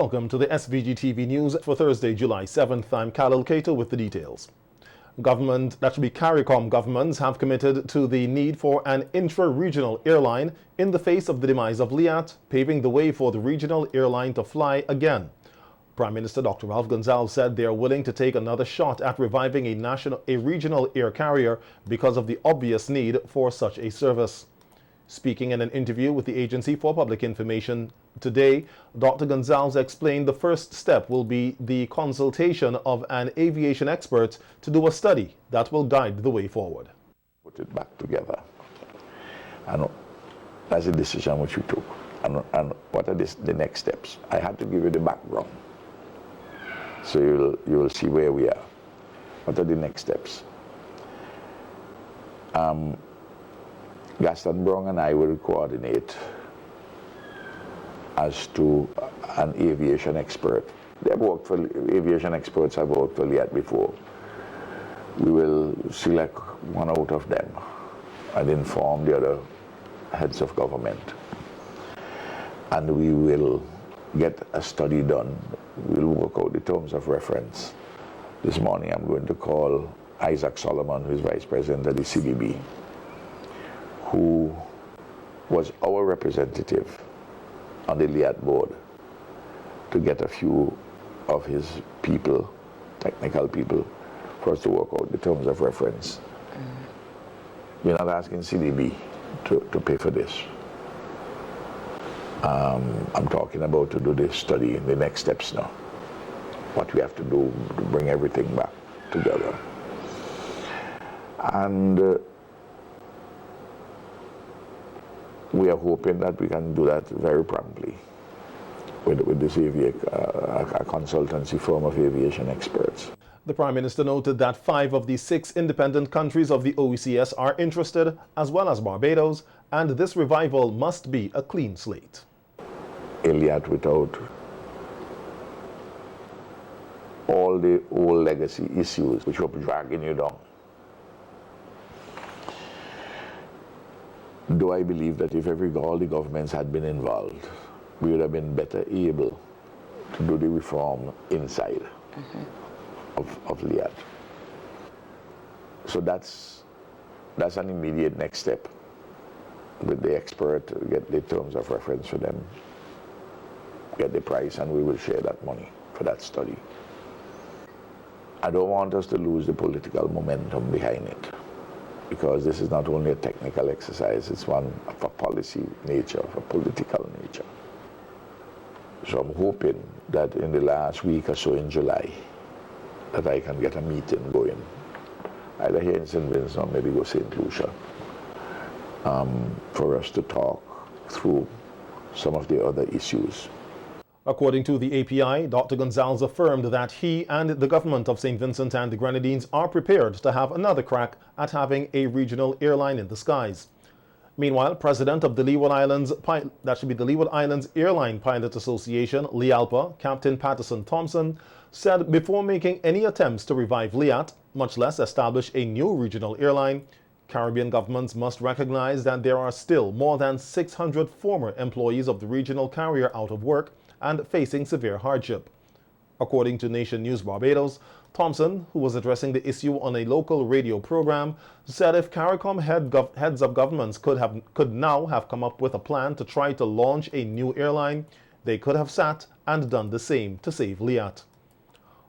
Welcome to the SVG-TV news for Thursday, July 7th. I'm Khalil Cato with the details. CARICOM governments have committed to the need for an intra-regional airline in the face of the demise of LIAT, paving the way for the regional airline to fly again. Prime Minister Dr. Ralph Gonsalves said they are willing to take another shot at reviving a regional air carrier because of the obvious need for such a service. Speaking in an interview with the Agency for Public Information today, Dr. Gonsalves explained the first step will be the consultation of an aviation expert to do a study that will guide the way forward. Put it back together. And that's a decision which we took. And what are the next steps? I had to give you the background. So you will see where we are. What are the next steps? Gaston Brown and I will coordinate as to an aviation expert. Aviation experts have worked for LIAT before. We will select one out of them and inform the other heads of government. And we will get a study done. We'll work out the terms of reference. This morning I'm going to call Isaac Solomon, who is Vice President of the CDB, who was our representative on the LIAT board, to get a few of his people, technical people, for us to work out the terms of reference. We're not asking CDB to pay for this. I'm talking about to do this study in the next steps now. What we have to do to bring everything back together. And we are hoping that we can do that very promptly with this a consultancy firm of aviation experts. The Prime Minister noted that 5 of the 6 independent countries of the OECS are interested, as well as Barbados, and this revival must be a clean slate. LIAT without all the old legacy issues which were dragging you down. Do I believe that if all the governments had been involved, we would have been better able to do the reform inside of LIAT. So that's an immediate next step with the expert, get the terms of reference for them, get the price, and we will share that money for that study. I don't want us to lose the political momentum behind it, because this is not only a technical exercise, it's one of a policy nature, of a political nature. So I'm hoping that in the last week or so in July, that I can get a meeting going, either here in St. Vincent or maybe go St. Lucia, for us to talk through some of the other issues. According to the API, Dr. Gonsalves affirmed that he and the government of St. Vincent and the Grenadines are prepared to have another crack at having a regional airline in the skies. Meanwhile, President of the Leeward Islands, the Leeward Islands Airline Pilot Association, LIALPA, Captain Patterson Thompson, said before making any attempts to revive LIAT, much less establish a new regional airline, Caribbean governments must recognize that there are still more than 600 former employees of the regional carrier out of work and facing severe hardship. According to Nation News Barbados, Thompson, who was addressing the issue on a local radio program, said if CARICOM heads of governments could now have come up with a plan to try to launch a new airline, they could have sat and done the same to save LIAT.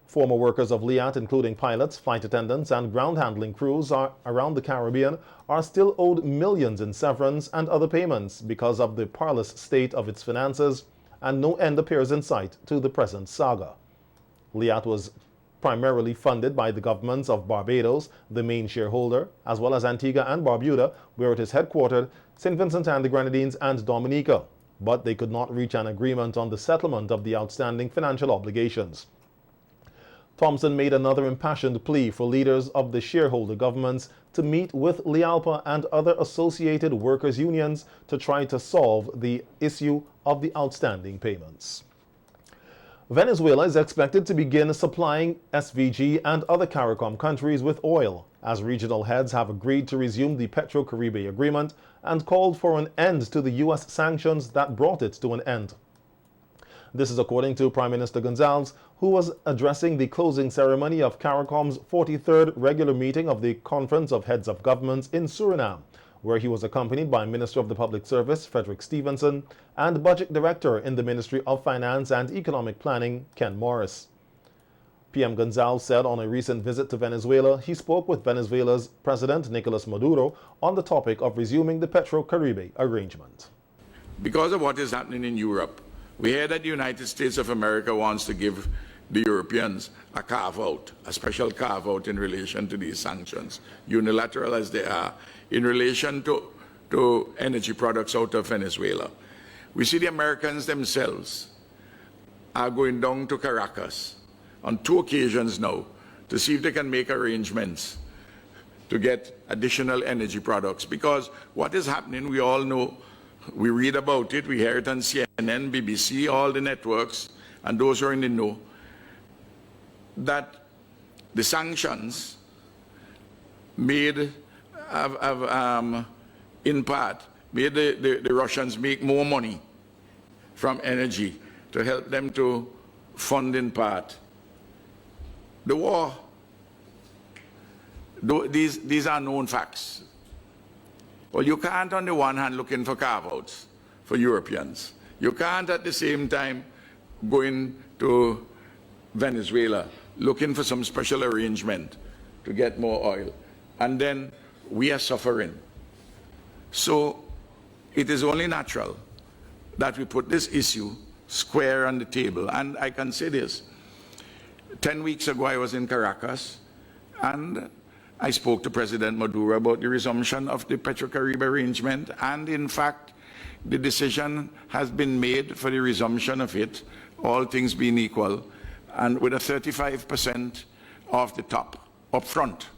Former workers of LIAT, including pilots, flight attendants, and ground handling crews around the Caribbean, are still owed millions in severance and other payments because of the parlous state of its finances, and no end appears in sight to the present saga. LIAT was primarily funded by the governments of Barbados, the main shareholder, as well as Antigua and Barbuda, where it is headquartered, St. Vincent and the Grenadines, and Dominica, but they could not reach an agreement on the settlement of the outstanding financial obligations. Thompson made another impassioned plea for leaders of the shareholder governments to meet with LIALPA and other associated workers' unions to try to solve the issue of the outstanding payments. Venezuela is expected to begin supplying SVG and other CARICOM countries with oil, as regional heads have agreed to resume the Petrocaribe agreement and called for an end to the U.S. sanctions that brought it to an end. This is according to Prime Minister Gonzalez, who was addressing the closing ceremony of CARICOM's 43rd regular meeting of the Conference of Heads of Governments in Suriname, where he was accompanied by Minister of the Public Service, Frederick Stevenson, and Budget Director in the Ministry of Finance and Economic Planning, Ken Morris. PM Gonzalez said on a recent visit to Venezuela, he spoke with Venezuela's President Nicolas Maduro on the topic of resuming the Petrocaribe arrangement. Because of what is happening in Europe, we hear that the United States of America wants to give the Europeans a carve-out, a special carve-out in relation to these sanctions, unilateral as they are, in relation to energy products out of Venezuela. We see the Americans themselves are going down to Caracas on 2 occasions now to see if they can make arrangements to get additional energy products. Because what is happening, we all know, we read about it, we hear it on CNN, BBC, all the networks, and those who are in the know, that the sanctions made, in part, made the Russians make more money from energy to help them to fund in part the war. These are known facts. Well, you can't on the one hand looking for carve-outs for Europeans. You can't at the same time going to Venezuela looking for some special arrangement to get more oil. And then we are suffering. So it is only natural that we put this issue square on the table. And I can say this. 10 weeks ago I was in Caracas and I spoke to President Maduro about the resumption of the Petrocaribe arrangement, and in fact, the decision has been made for the resumption of it, all things being equal, and with a 35% off the top, up front.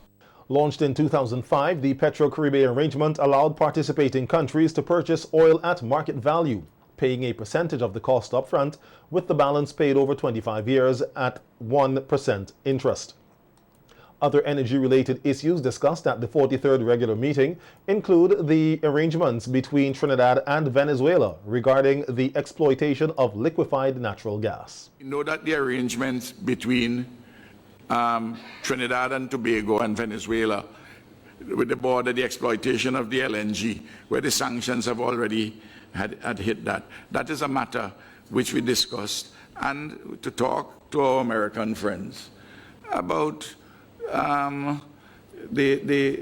Launched in 2005, the Petrocaribe arrangement allowed participating countries to purchase oil at market value, paying a percentage of the cost up front, with the balance paid over 25 years at 1% interest. Other energy-related issues discussed at the 43rd regular meeting include the arrangements between Trinidad and Venezuela regarding the exploitation of liquefied natural gas. You know that the arrangements between Trinidad and Tobago and Venezuela with the border, the exploitation of the LNG, where the sanctions have already had hit that. That is a matter which we discussed, and to talk to our American friends about the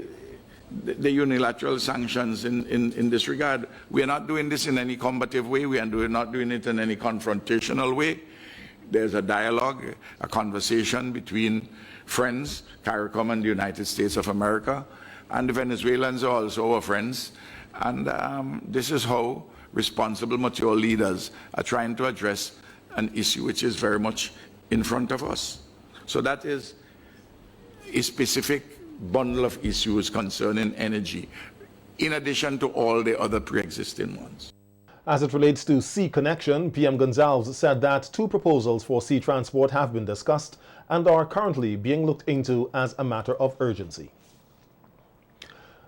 unilateral sanctions in this regard. We are not doing this in any combative way. We are not doing it in any confrontational way. There's a dialogue, a conversation between friends, CARICOM and the United States of America, and the Venezuelans are also our friends. And this is how responsible, mature leaders are trying to address an issue which is very much in front of us. So that is a specific bundle of issues concerning energy, in addition to all the other pre-existing ones. As it relates to sea connection, PM Gonzalez said that 2 proposals for sea transport have been discussed and are currently being looked into as a matter of urgency.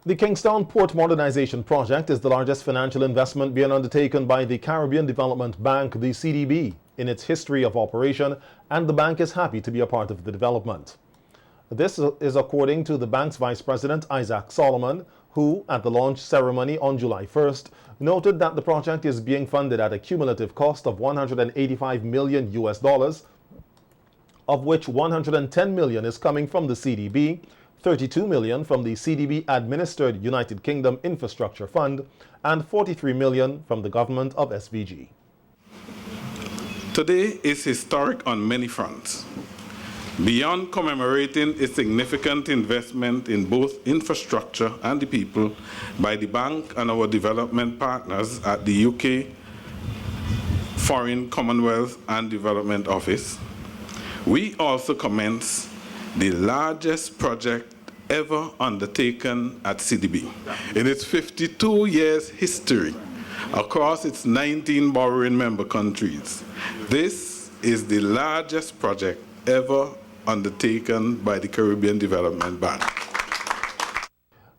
The Kingstown Port Modernization Project is the largest financial investment being undertaken by the Caribbean Development Bank, the CDB, in its history of operation, and the bank is happy to be a part of the development. This is according to the bank's Vice President, Isaac Solomon, who, at the launch ceremony on July 1st, noted that the project is being funded at a cumulative cost of $185 million, of which $110 million is coming from the CDB, $32 million from the CDB-administered United Kingdom Infrastructure Fund, and $43 million from the government of SVG. Today is historic on many fronts. Beyond commemorating a significant investment in both infrastructure and the people by the bank and our development partners at the UK Foreign, Commonwealth and Development Office, we also commenced the largest project ever undertaken at CDB. In its 52 years history across its 19 borrowing member countries, this is the largest project ever undertaken by the Caribbean Development Bank.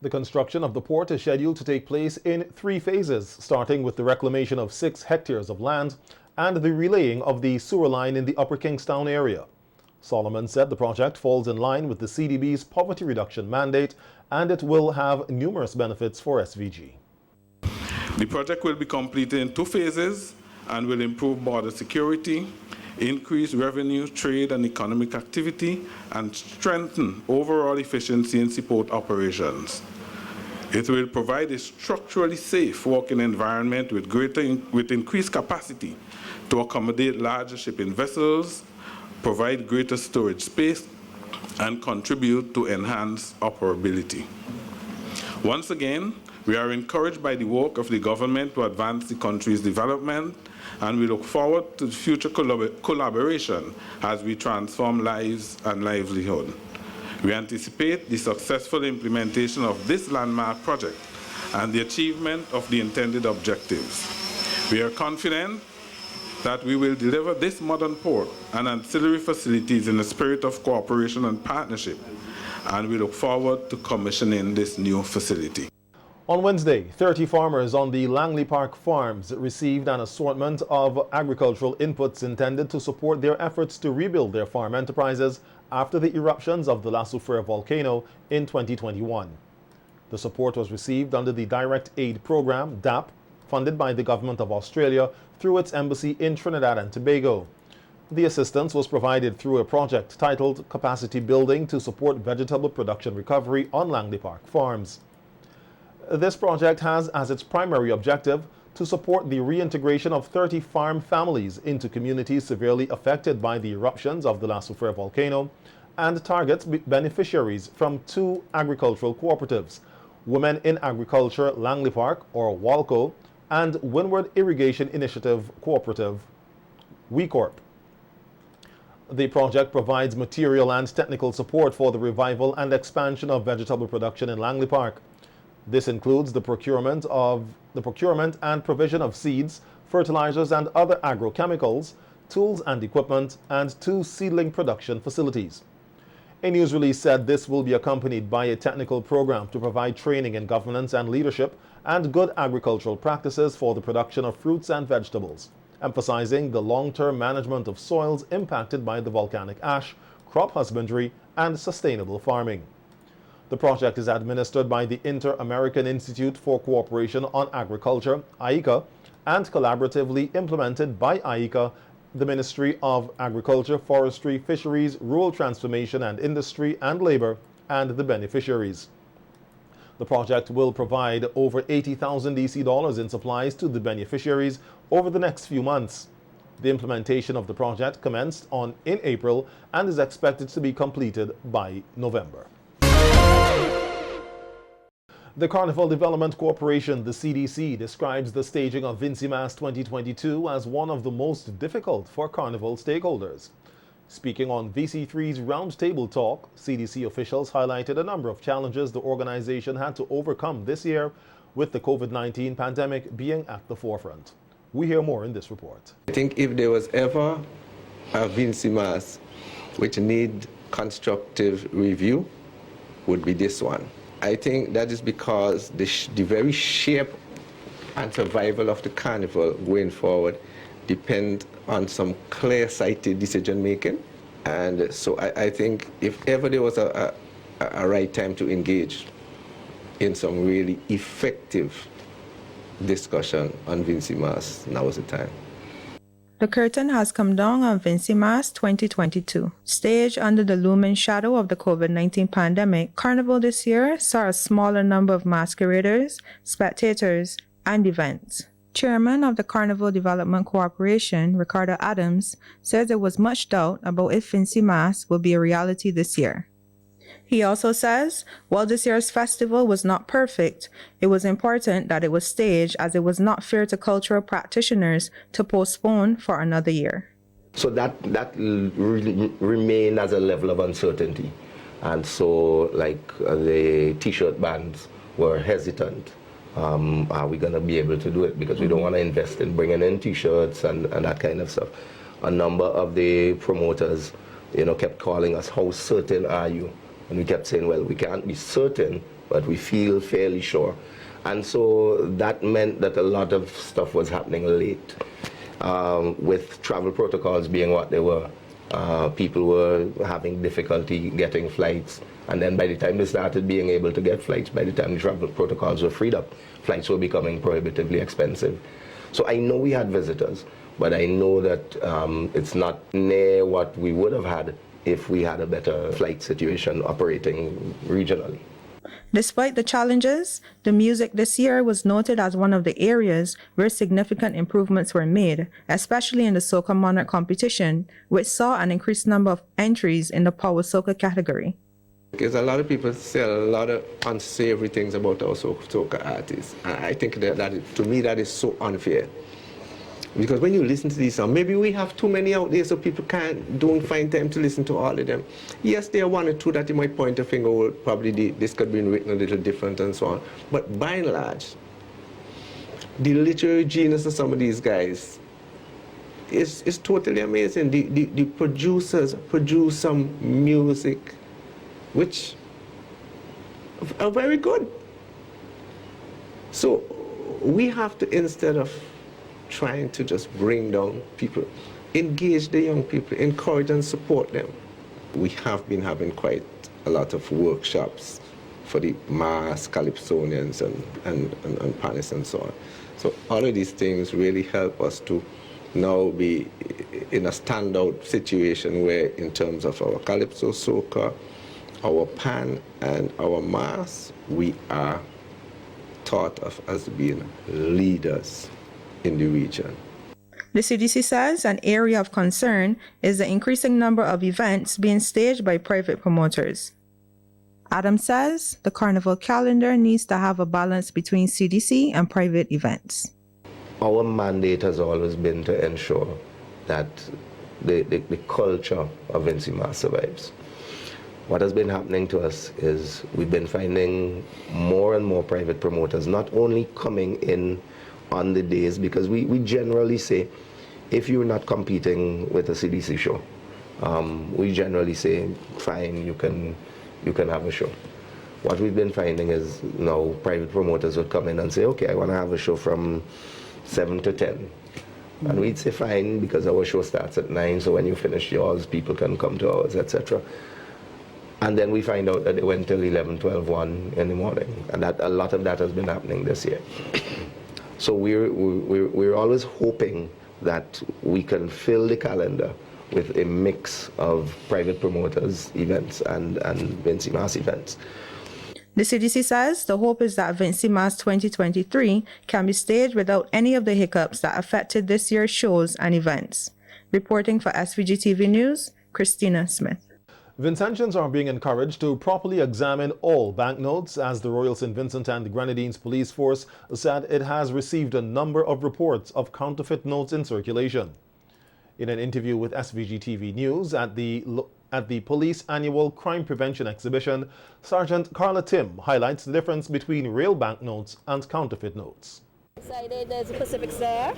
The construction of the port is scheduled to take place in 3 phases, starting with the reclamation of 6 hectares of land and the relaying of the sewer line in the Upper Kingstown area. Solomon said the project falls in line with the CDB's poverty reduction mandate, and it will have numerous benefits for SVG. The project will be completed in 2 phases and will improve border security, increase revenue, trade, and economic activity, and strengthen overall efficiency in seaport operations. It will provide a structurally safe working environment with increased capacity to accommodate larger shipping vessels, provide greater storage space, and contribute to enhanced operability. Once again, we are encouraged by the work of the government to advance the country's development, and we look forward to future collaboration as we transform lives and livelihood. We anticipate the successful implementation of this landmark project and the achievement of the intended objectives. We are confident that we will deliver this modern port and ancillary facilities in a spirit of cooperation and partnership, and we look forward to commissioning this new facility. On Wednesday, 30 farmers on the Langley Park farms received an assortment of agricultural inputs intended to support their efforts to rebuild their farm enterprises after the eruptions of the La Soufrière volcano in 2021. The support was received under the Direct Aid Program, DAP, funded by the Government of Australia through its embassy in Trinidad and Tobago. The assistance was provided through a project titled Capacity Building to Support Vegetable Production Recovery on Langley Park farms. This project has as its primary objective to support the reintegration of 30 farm families into communities severely affected by the eruptions of the La Soufrière volcano, and targets beneficiaries from 2 agricultural cooperatives, Women in Agriculture Langley Park, or WALCO, and Windward Irrigation Initiative Cooperative, WeCorp. The project provides material and technical support for the revival and expansion of vegetable production in Langley Park. This includes the procurement and provision of seeds, fertilizers, and other agrochemicals, tools and equipment, and 2 seedling production facilities. A news release said this will be accompanied by a technical program to provide training in governance and leadership and good agricultural practices for the production of fruits and vegetables, emphasizing the long-term management of soils impacted by the volcanic ash, crop husbandry, and sustainable farming. The project is administered by the Inter-American Institute for Cooperation on Agriculture, IICA, and collaboratively implemented by IICA, the Ministry of Agriculture, Forestry, Fisheries, Rural Transformation and Industry and Labor, and the beneficiaries. The project will provide over $80,000 DC in supplies to the beneficiaries over the next few months. The implementation of the project commenced in April and is expected to be completed by November. The Carnival Development Corporation, the CDC, describes the staging of Vincy Mass 2022 as one of the most difficult for Carnival stakeholders. Speaking on VC3's Roundtable Talk, CDC officials highlighted a number of challenges the organization had to overcome this year, with the COVID-19 pandemic being at the forefront. We hear more in this report. I think if there was ever a Vincy Mass which need constructive review, would be this one. I think that is because the very shape and survival of the carnival going forward depend on some clear-sighted decision-making. And so I think if ever there was a right time to engage in some really effective discussion on Vincy Mass, now is the time. The curtain has come down on Vincy Mass 2022. Staged under the looming shadow of the COVID-19 pandemic, Carnival this year saw a smaller number of masqueraders, spectators, and events. Chairman of the Carnival Development Corporation, Ricardo Adams, says there was much doubt about if Vincy Mass will be a reality this year. He also says, while this year's festival was not perfect, it was important that it was staged, as it was not fair to cultural practitioners to postpone for another year. So that really remained as a level of uncertainty. And so like the t-shirt bands were hesitant. Are we going to be able to do it? Because we don't want to invest in bringing in t-shirts and that kind of stuff. A number of the promoters, kept calling us, how certain are you? And we kept saying, well, we can't be certain, but we feel fairly sure. And so that meant that a lot of stuff was happening late. with travel protocols being what they were. People were having difficulty getting flights, and then by the time they started being able to get flights, by the time the travel protocols were freed up, flights were becoming prohibitively expensive. So I know we had visitors, but I know that it's not near what we would have had if we had a better flight situation operating regionally. Despite the challenges, the music this year was noted as one of the areas where significant improvements were made, especially in the Soca Monarch competition, which saw an increased number of entries in the Power Soca category. Because a lot of people say a lot of unsavory things about our soca artists. And I think to me, that is so unfair. Because when you listen to these songs, maybe we have too many out there, so people don't find time to listen to all of them. Yes, there are one or two that you might point a finger, well, probably this could be written a little different and so on. But by and large, the literary genius of some of these guys is totally amazing. The producers produce some music which are very good. So we have to, instead of trying to just bring down people, engage the young people, encourage and support them. We have been having quite a lot of workshops for the mass calypsonians and panists and so on. So all of these things really help us to now be in a standout situation where, in terms of our calypso, soca, our pan and our mass, we are thought of as being leaders in the region. The CDC says an area of concern is the increasing number of events being staged by private promoters. Adam says the carnival calendar needs to have a balance between CDC and private events. Our mandate has always been to ensure that the culture of Vincy Mass survives. What has been happening to us is we've been finding more and more private promoters not only coming in on the days, because we generally say, if you're not competing with a CDC show, we generally say, fine, you can have a show. What we've been finding is now private promoters would come in and say, okay, I want to have a show from 7 to 10. And we'd say, fine, because our show starts at 9, so when you finish yours, people can come to ours, etc. And then we find out that they went till 11, 12, 1 in the morning. And that a lot of that has been happening this year. So we're always hoping that we can fill the calendar with a mix of private promoters, events, and Vincy Mass events. The CDC says the hope is that Vincy Mass 2023 can be staged without any of the hiccups that affected this year's shows and events. Reporting for SVG-TV News, Christina Smith. Vincentians are being encouraged to properly examine all banknotes, as the Royal St. Vincent and the Grenadines Police Force said it has received a number of reports of counterfeit notes in circulation. In an interview with SVG-TV News at the Police Annual Crime Prevention Exhibition, Sergeant Carla Tim highlights the difference between real banknotes and counterfeit notes. Inside there's the Pacifics there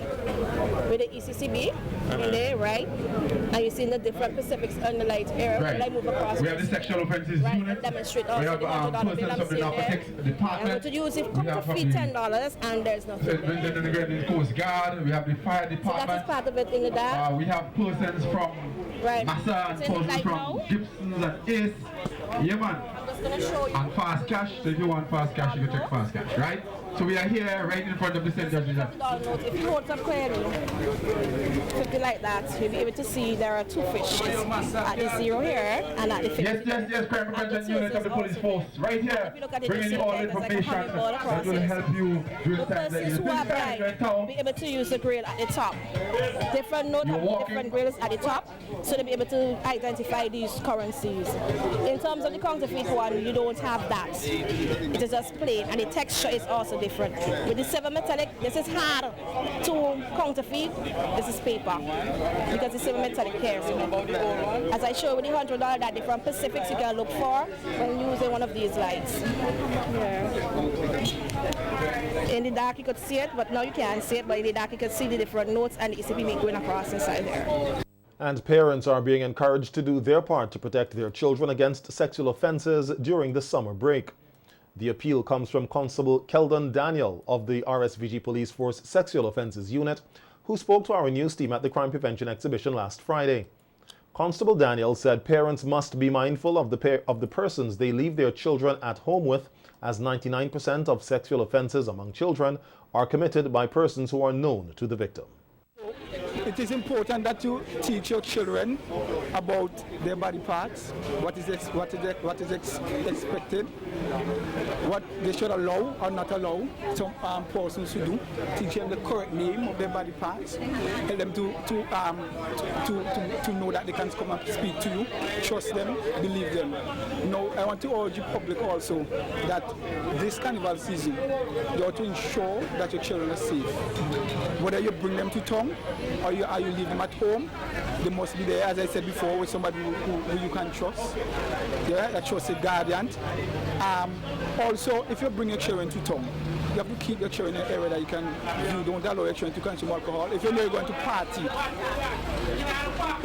with the ECCB in there, right? And you see the different Pacifics on the light here. Right. I move across. We have the sexual offences right, unit. Demonstrate We also have the $100 bill I'm persons of the seeing narcotics there. department. I'm going to use it, come to fee $10 and there's nothing there. The Coast Guard. We have the fire department. So that is part of it in the dark. We have persons from Massa and persons from Gibson's and Ace. Yeah, man. I'm just going to show you. And fast cash. So if you want fast cash, you can check fast cash, right? So we are here right in front of the St. George's. If you hold up clearly, something like that, you'll be able to see there are two fishes at the 0 here and at the 50. Yes, crime prevention unit of the police force, right here, bringing you all information that will help you during times like this. Who are blind, be able to use the grill at the top. Different note have different grills at the top, so they'll be able to identify these currencies. In terms of the counterfeit one, you don't have that. It is just plain, and the texture is also different. With the silver metallic, this is hard to counterfeit. This is paper because the silver metallic here. As I show you with the $100 that different Pacifics you can look for when using one of these lights. Here. In the dark you could see it, but now you can't see it. But in the dark you can see the different notes and the ECP going across inside there. And parents are being encouraged to do their part to protect their children against sexual offences during the summer break. The appeal comes from Constable Keldon Daniel of the RSVG Police Force Sexual Offences Unit, who spoke to our news team at the crime prevention exhibition last Friday. Constable Daniel said parents must be mindful of the persons they leave their children at home with, as 99% of sexual offenses among children are committed by persons who are known to the victim. It is important that you teach your children about their body parts, what is expected, what they should allow or not allow some persons to do. Teach them the correct name of their body parts. Help them to know that they can come and speak to you. Trust them, believe them. Now, I want to urge the public also that this carnival season, you have to ensure that your children are safe. Whether you bring them to town or you leave them at home, they must be there, as I said before, with somebody who you can trust. Yeah, a trusted guardian. Also, if you bring your children to town, you have to keep your children in an area that you don't allow your children to consume alcohol. If you know you're going to party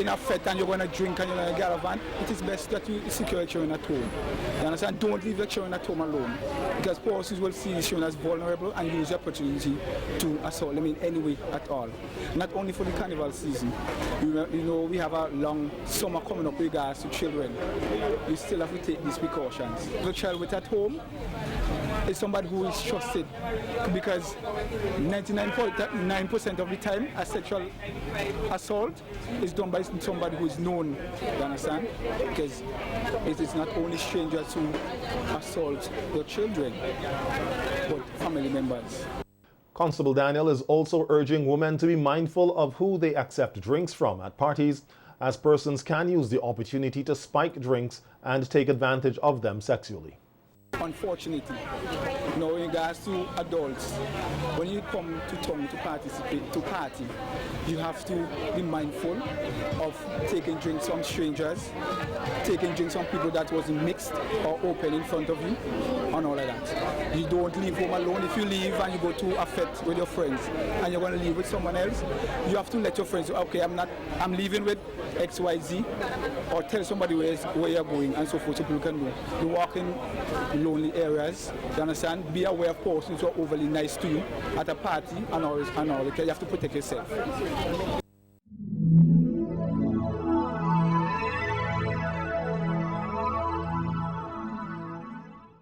in a fete and you're going to drink and you're going to get a van, it is best that you secure your children at home. You understand? Don't leave your children at home alone, because persons will see your children as vulnerable and use the opportunity to assault them in any way at all. Not only for the carnival season. You know, we have a long summer coming up with regards to children. You still have to take these precautions. The child with at home is somebody who is trusted, because 99% of the time a sexual assault is done by somebody who is known, you understand? Because it is not only strangers who assault your children, but family members. Constable Daniel is also urging women to be mindful of who they accept drinks from at parties, as persons can use the opportunity to spike drinks and take advantage of them sexually. Unfortunately, in regards to adults, when you come to town to party, you have to be mindful of taking drinks from strangers, taking drinks from people that wasn't mixed or open in front of you, and all of that. You don't leave home alone. If you leave and you go to a fete with your friends and you're going to leave with someone else, you have to let your friends know, okay, I'm leaving with XYZ, or tell somebody where you're going, and so forth, so people can know. You walk in lonely areas, you understand? Be aware of persons who are overly nice to you at a party and all, because you have to protect yourself.